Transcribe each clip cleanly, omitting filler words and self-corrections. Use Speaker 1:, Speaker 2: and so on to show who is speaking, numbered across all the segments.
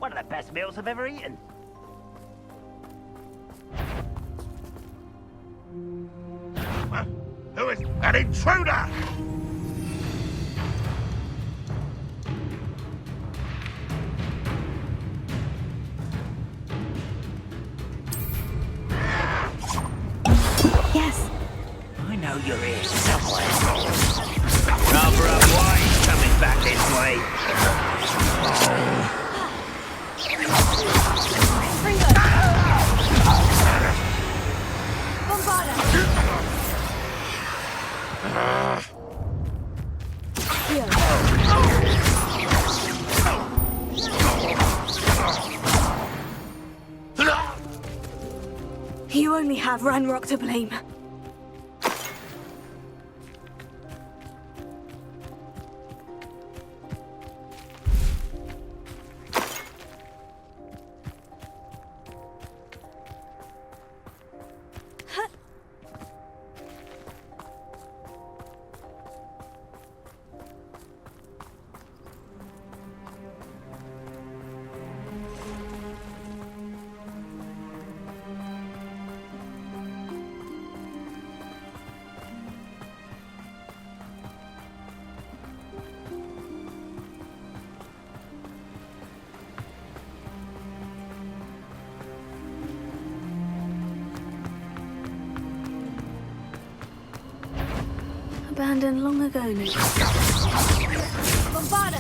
Speaker 1: One of the best meals I've ever eaten.
Speaker 2: Who is an intruder?
Speaker 3: Yes.
Speaker 1: I know you're here somewhere. Rather unwise coming back this way.
Speaker 3: Ringo! Bombarda! Here. You only have Ranrock to blame. Abandoned long ago now. Bombarda!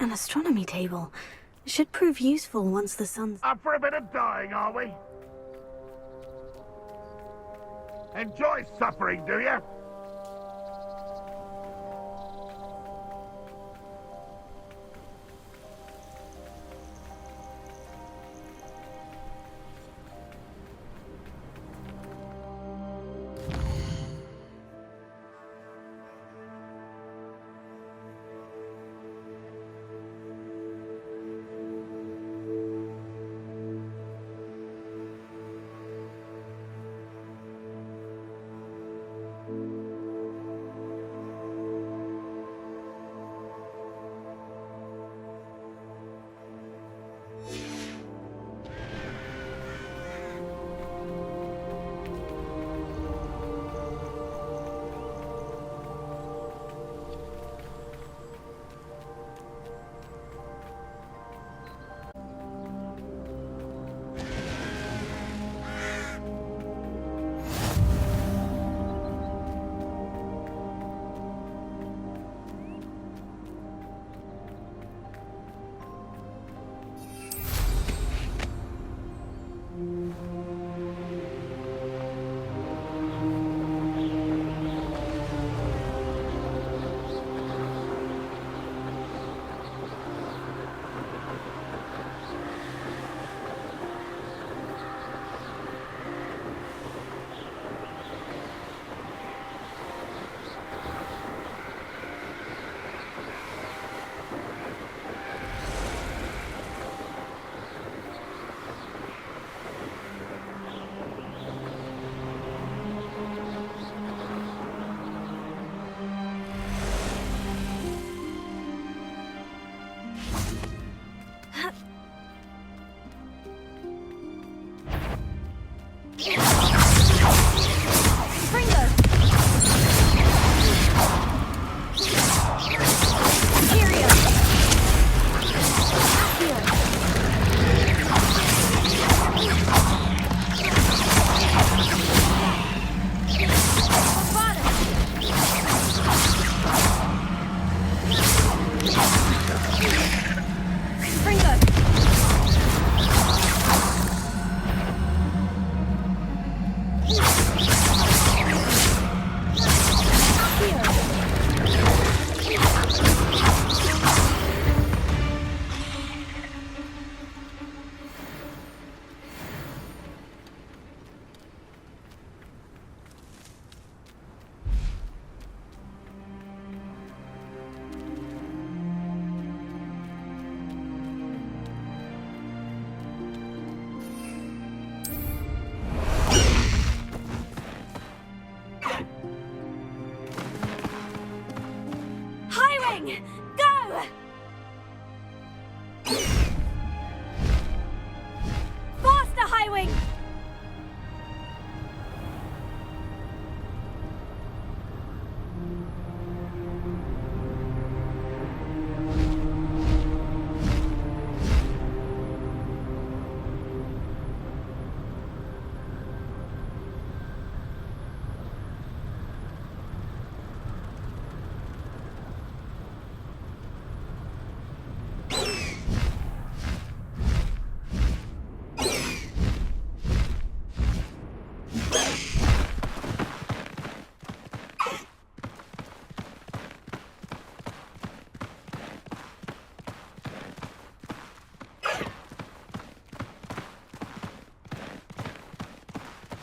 Speaker 3: An astronomy table. Should prove useful once the sun's...
Speaker 2: Up for a bit of dying, are we? Enjoy suffering, do you?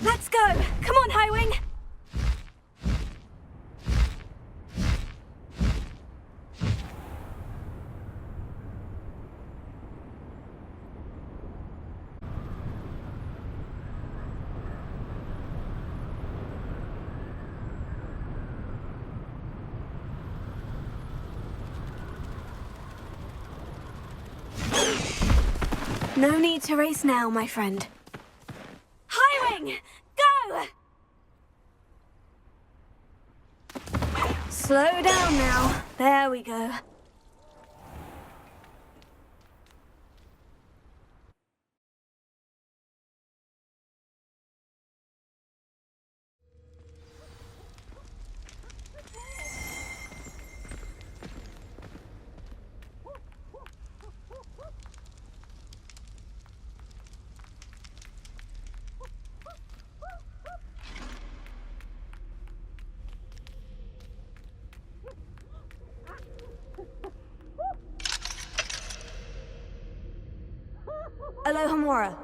Speaker 3: Let's go! Come on, Highwing! No need to race now, my friend. Highwing! Go! Slow down now. There we go. Alohomora.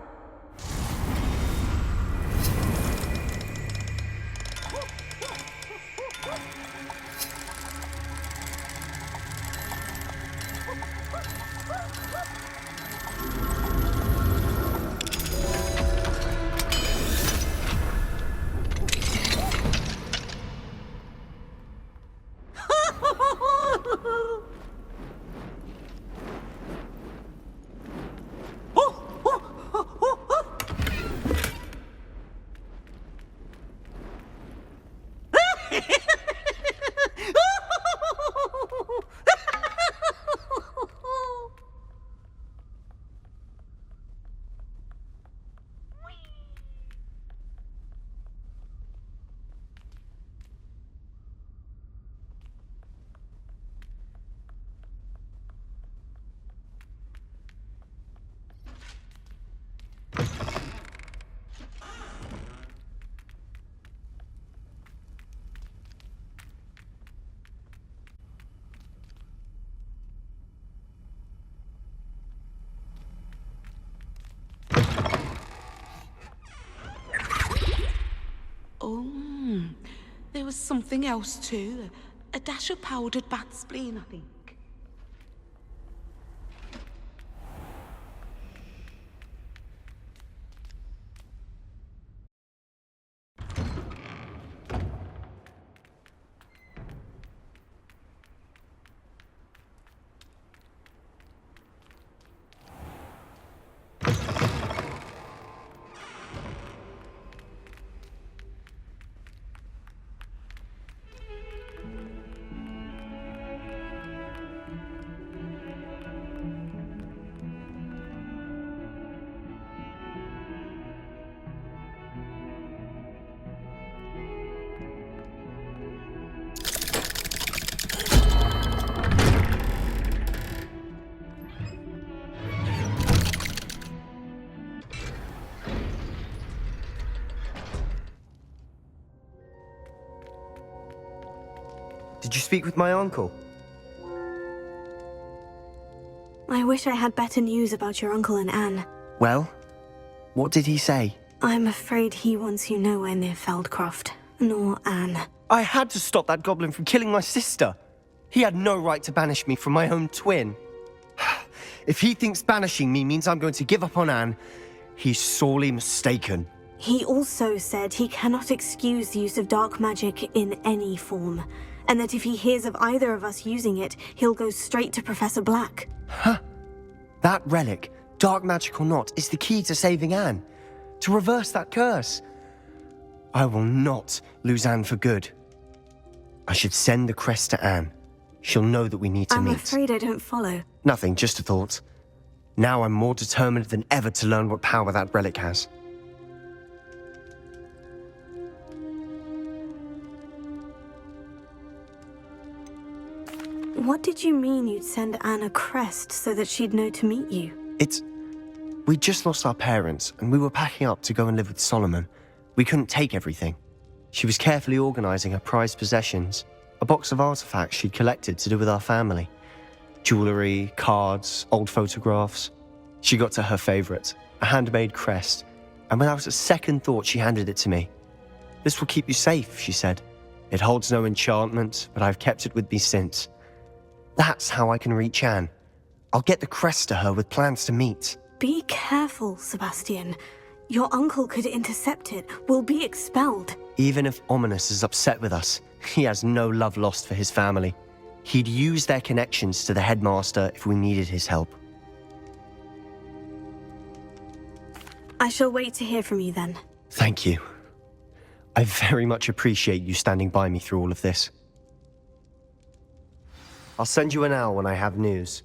Speaker 4: Oh, there was something else too. A dash of powdered bat spleen, I think.
Speaker 5: Did you speak with my uncle?
Speaker 3: I wish I had better news about your uncle and Anne.
Speaker 5: Well, what did he say?
Speaker 3: I'm afraid he wants you nowhere near Feldcroft, nor Anne.
Speaker 5: I had to stop that goblin from killing my sister. He had no right to banish me from my own twin. If he thinks banishing me means I'm going to give up on Anne, he's sorely mistaken.
Speaker 3: He also said he cannot excuse the use of dark magic in any form, and that if he hears of either of us using it, he'll go straight to Professor Black.
Speaker 5: Huh? That relic, dark magic or not, is the key to saving Anne. To reverse that curse. I will not lose Anne for good. I should send the crest to Anne. She'll know that we need to meet.
Speaker 3: I'm afraid I don't follow.
Speaker 5: Nothing, just a thought. Now I'm more determined than ever to learn what power that relic has.
Speaker 3: What did you mean you'd send Anne a crest so that she'd know to meet you?
Speaker 5: We just lost our parents, and we were packing up to go and live with Solomon. We couldn't take everything. She was carefully organising her prized possessions, a box of artifacts she'd collected to do with our family. Jewellery, cards, old photographs. She got to her favourite, a handmade crest, and without a second thought she handed it to me. "This will keep you safe," she said. "It holds no enchantment, but I've kept it with me since. That's how I can reach Anne. I'll get the crest to her with plans to meet."
Speaker 3: Be careful, Sebastian. Your uncle could intercept it. We'll be expelled.
Speaker 5: Even if Ominous is upset with us, he has no love lost for his family. He'd use their connections to the headmaster if we needed his help.
Speaker 3: I shall wait to hear from you then.
Speaker 5: Thank you. I very much appreciate you standing by me through all of this. I'll send you an owl when I have news.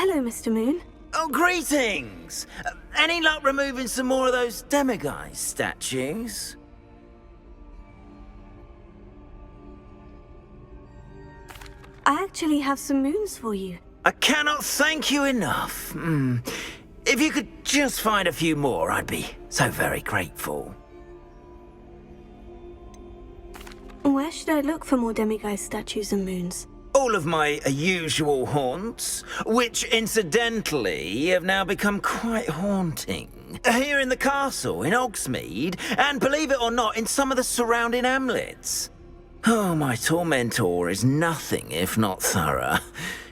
Speaker 3: Hello, Mr. Moon.
Speaker 1: Oh, greetings! Any luck removing some more of those demiguise statues?
Speaker 3: I actually have some moons for you.
Speaker 1: I cannot thank you enough. If you could just find a few more, I'd be so very grateful.
Speaker 3: Where should I look for more demiguise statues and moons?
Speaker 1: All of my usual haunts, which incidentally have now become quite haunting. Here in the castle, in Hogsmeade, and believe it or not, in some of the surrounding hamlets. Oh, my tormentor is nothing if not thorough.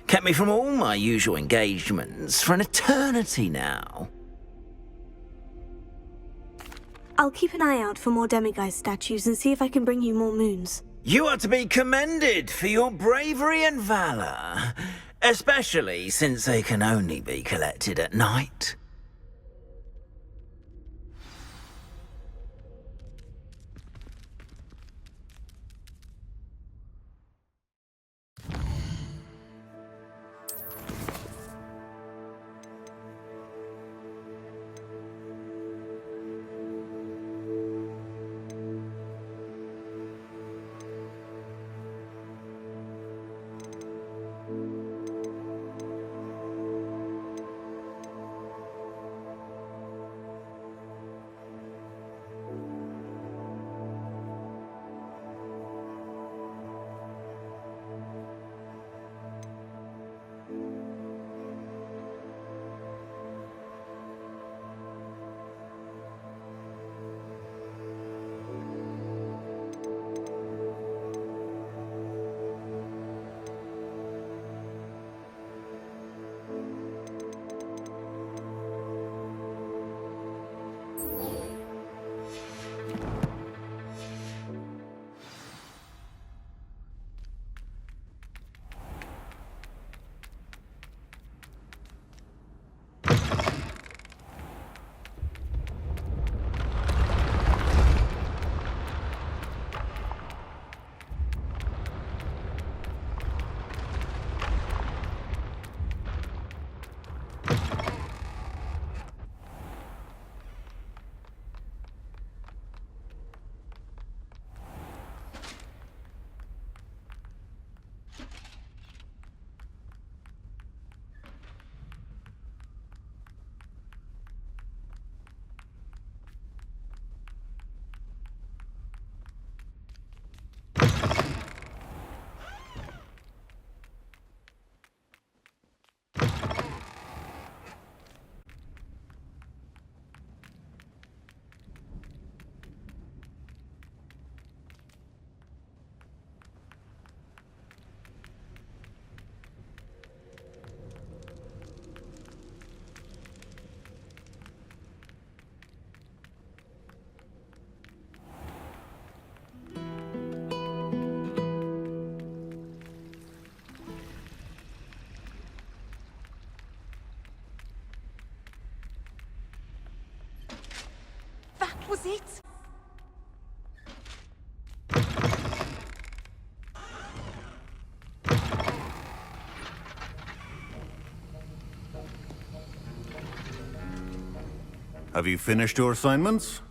Speaker 1: Kept me from all my usual engagements for an eternity now.
Speaker 3: I'll keep an eye out for more demiguise statues and see if I can bring you more moons.
Speaker 1: You are to be commended for your bravery and valor. Especially since they can only be collected at night.
Speaker 4: That was it?
Speaker 6: Have you finished your assignments?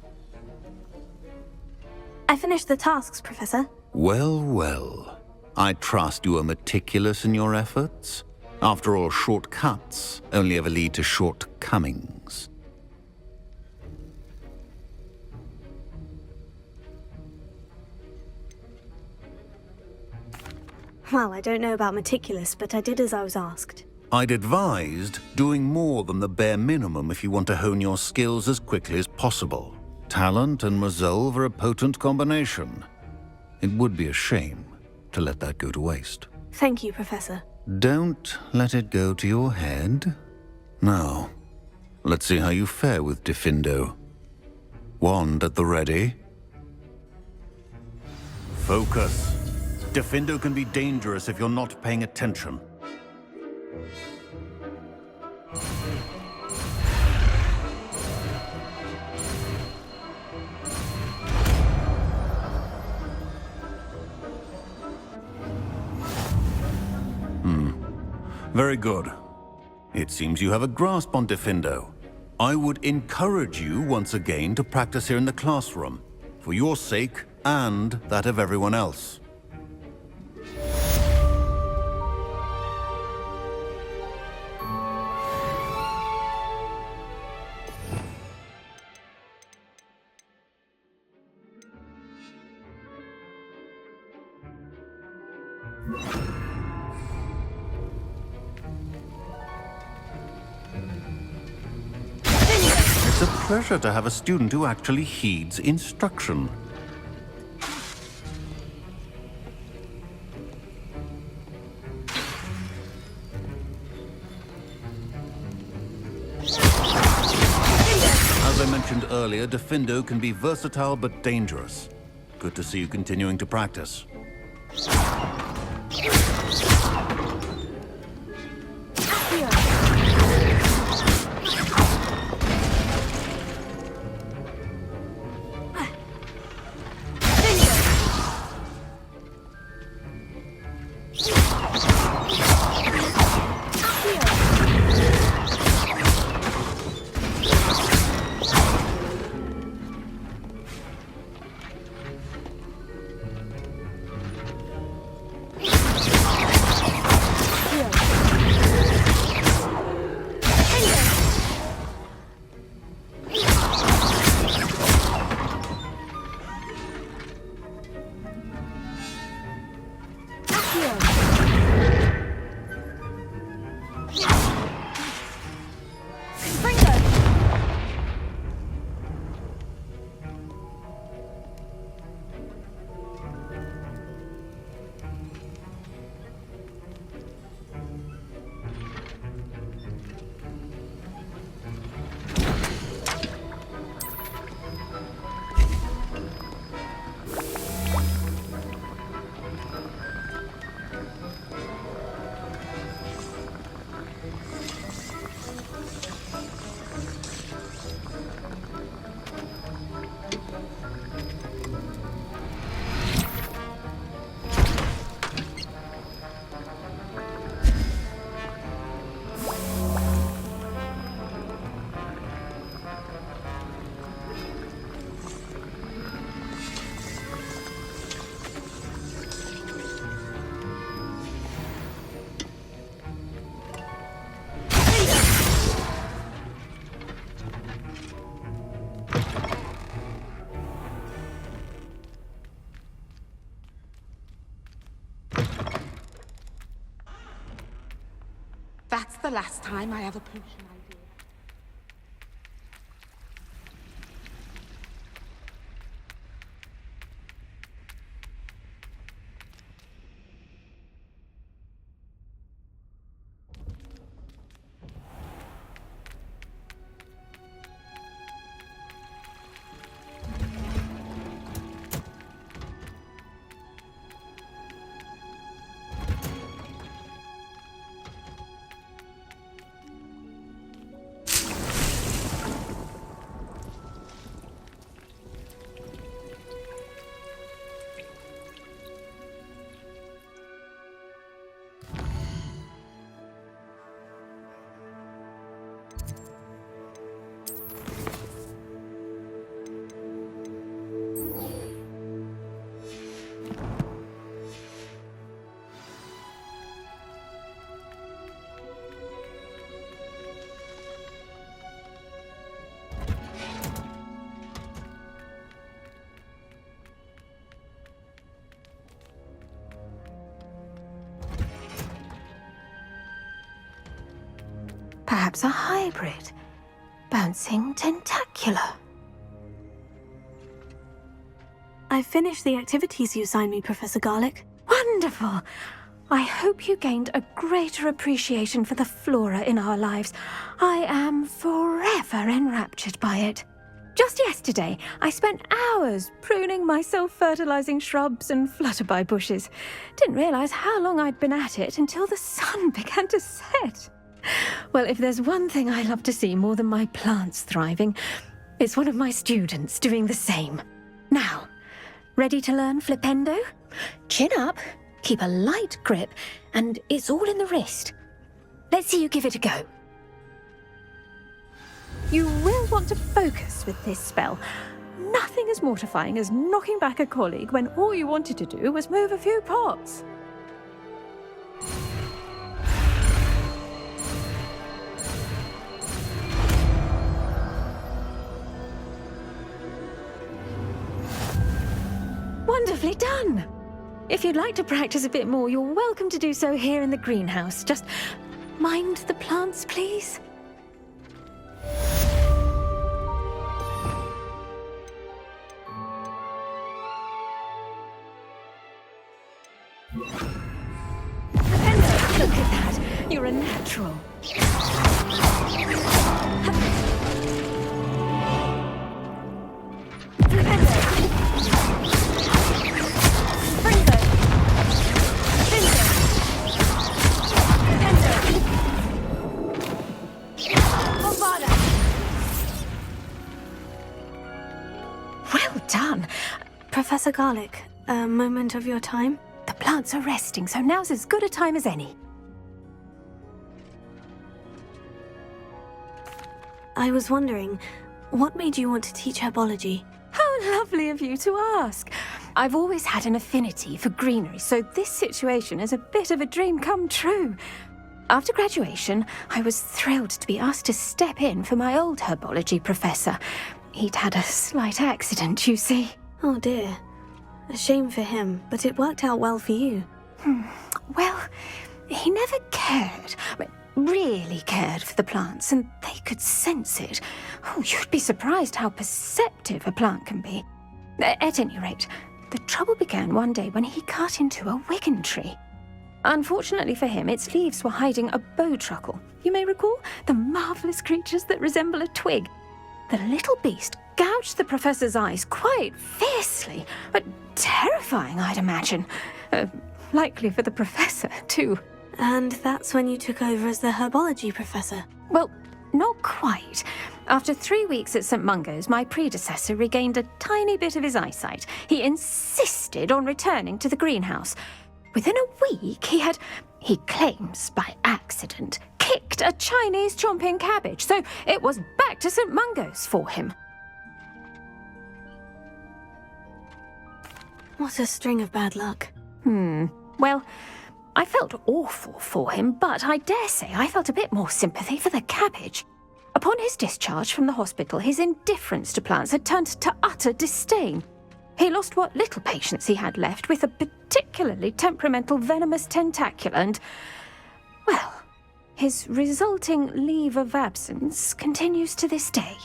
Speaker 3: I finished the tasks, Professor.
Speaker 6: Well, well. I trust you are meticulous in your efforts. After all, shortcuts only ever lead to shortcomings.
Speaker 3: Well, I don't know about meticulous, but I did as I was asked.
Speaker 6: I'd advised doing more than the bare minimum if you want to hone your skills as quickly as possible. Talent and resolve are a potent combination. It would be a shame to let that go to waste.
Speaker 3: Thank you, Professor.
Speaker 6: Don't let it go to your head. Now, let's see how you fare with Diffindo. Wand at the ready. Focus. Diffindo can be dangerous if you're not paying attention. Very good. It seems you have a grasp on Diffindo. I would encourage you once again to practice here in the classroom, for your sake and that of everyone else. It's a pleasure to have a student who actually heeds instruction. As I mentioned earlier, Diffindo can be versatile but dangerous. Good to see you continuing to practice.
Speaker 4: That's the last time I have a potion idea.
Speaker 7: Perhaps a hybrid. Bouncing tentacular.
Speaker 3: I finished the activities you assigned me, Professor Garlick.
Speaker 7: Wonderful! I hope you gained a greater appreciation for the flora in our lives. I am forever enraptured by it. Just yesterday, I spent hours pruning my self-fertilizing shrubs and flutterby bushes. Didn't realize how long I'd been at it until the sun began to set. Well, if there's one thing I love to see more than my plants thriving, it's one of my students doing the same. Now, ready to learn Flipendo? Chin up, keep a light grip, and it's all in the wrist. Let's see you give it a go. You will want to focus with this spell. Nothing as mortifying as knocking back a colleague when all you wanted to do was move a few pots. Wonderfully done! If you'd like to practice a bit more, you're welcome to do so here in the greenhouse. Just mind the plants, please. Look at that! You're a natural. Well done.
Speaker 3: Professor Garlick, a moment of your time?
Speaker 7: The plants are resting, so now's as good a time as any.
Speaker 3: I was wondering, what made you want to teach herbology?
Speaker 7: How lovely of you to ask. I've always had an affinity for greenery, so this situation is a bit of a dream come true. After graduation, I was thrilled to be asked to step in for my old herbology professor. He'd had a slight accident, you see.
Speaker 3: Oh dear. A shame for him, but it worked out well for you.
Speaker 7: Well, he never cared, really cared for the plants, and they could sense it. Oh, you'd be surprised how perceptive a plant can be. At any rate, the trouble began one day when he cut into a wigan tree. Unfortunately for him, its leaves were hiding a bowtruckle. You may recall the marvellous creatures that resemble a twig. The little beast gouged the professor's eyes quite fiercely, but terrifying, I'd imagine. Likely for the professor, too.
Speaker 3: And that's when you took over as the herbology professor?
Speaker 7: Well, not quite. After 3 weeks at St. Mungo's, my predecessor regained a tiny bit of his eyesight. He insisted on returning to the greenhouse. Within a week, he claims by accident, kicked a Chinese chomping cabbage, so it was back to St. Mungo's for him.
Speaker 3: What a string of bad luck.
Speaker 7: Well, I felt awful for him, but I dare say I felt a bit more sympathy for the cabbage. Upon his discharge from the hospital, his indifference to plants had turned to utter disdain. He lost what little patience he had left with a particularly temperamental venomous tentacula and, well, His resulting leave of absence continues to this day.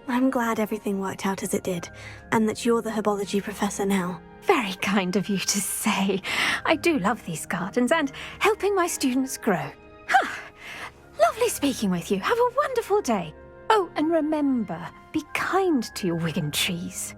Speaker 3: I'm glad everything worked out as it did, and that you're the herbology professor now.
Speaker 7: Very kind of you to say. I do love these gardens and helping my students grow. Lovely speaking with you. Have a wonderful day. Oh, and remember, be kind to your Wigan trees.